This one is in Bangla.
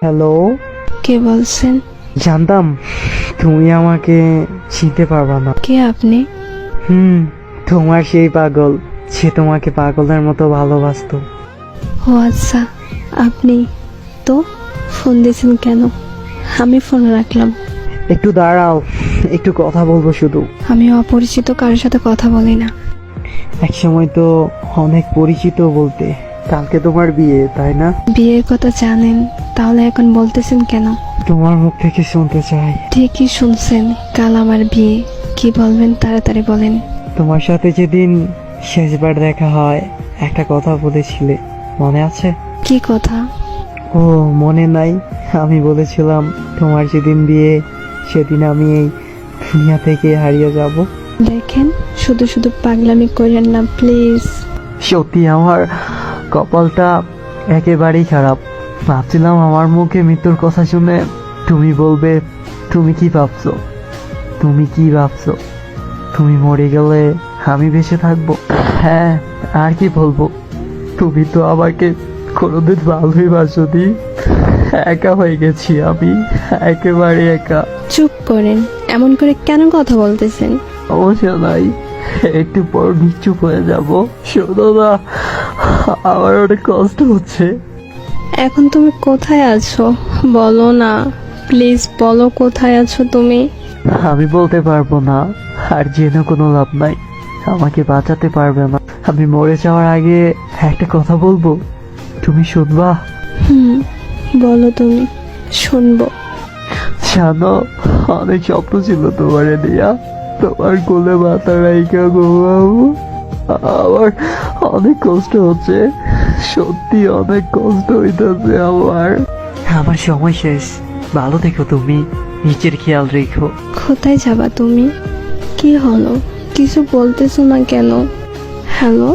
হ্যালো। কে বলছেন? জানতাম তুমি আমাকে চিনতে পারবা না। কে আপনি? তোমার সেই পাগল, সে তোমাকে পাগলের মতো ভালোবাসতো। ও আচ্ছা, আপনি তো ফোন দিয়েছেন কেন? আমি ফোন রাখলাম। একটু দাঁড়াও, একটু কথা বলবো শুধু। আমি অপরিচিত কারোর সাথে কথা বলি না। একসময় তো অনেক পরিচিত বলতে। কালকে তোমার বিয়ে, তাই না? বিয়ের কথা জানেন, তাহলে এখন বলতেছেন কেন? তোমার মুখ থেকে শুনতে চাই। ঠিকই শুনছেন, কাল আমার বিয়ে। কি বলবেন তাড়াতাড়ি বলেন। তোমার সাথে যেদিন শেষবার দেখা হয়, একটা কথা বলেছিলে, মনে আছে? কি কথা? ও মনে নাই? আমি বলেছিলাম তোমার যেদিন বিয়ে সেদিন আমি এই দুনিয়া থেকে হারিয়ে যাব। দেখেন, শুধু শুধু পাগলামি করেন না প্লিজ। সত্যি আমার কপালটা একেবারেই খারাপ। ভাবছিলাম আমার মুখে মৃত্যুর কথা শুনে তুমি বলবে তুমি কি ভাবছো, তুমি কি ভাবছো, তুমি মরে গেলে আমি বেঁচে থাকবো। হ্যাঁ, আর কি বলবো, তুমি তো আমাকে কোনোদিন ভালোই বাসোনি। একা হয়ে গেছি আমি, একেবারে একা। চুপ করেন, এমন করে কেন কথা বলতেছেন? সমস্যা নাই, একটু পর নিশ্চুপ হয়ে যাব। শোনো না, আমার অনেক কষ্ট হচ্ছে। এখন তুমি কোথায় আছো বলো না, প্লিজ বলো কোথায় আছো তুমি। আমি বলতে পারবো না, আর জেনে কোনো লাভ নাই। আমাকে বাঁচাতে পারবে না। আমি মরে যাওয়ার আগে একটা কথা বলবো, তুমি শুনবা? বলো তুমি, শুনবো। জানো, অনেক স্বপ্ন ছিল তোমারে দিয়া, তোমার কোলে মাথা রাইখা ঘুমাবো। আমার অনেক কষ্ট হচ্ছে, সত্যি অনেক কষ্ট হইতেছে আমার সময় শেষ। ভালো থেকো তুমি, নিজের খেয়াল রেখো। কোথায় যাবা তুমি? কি হলো, কিছু বলতেছো না কেন? হ্যালো।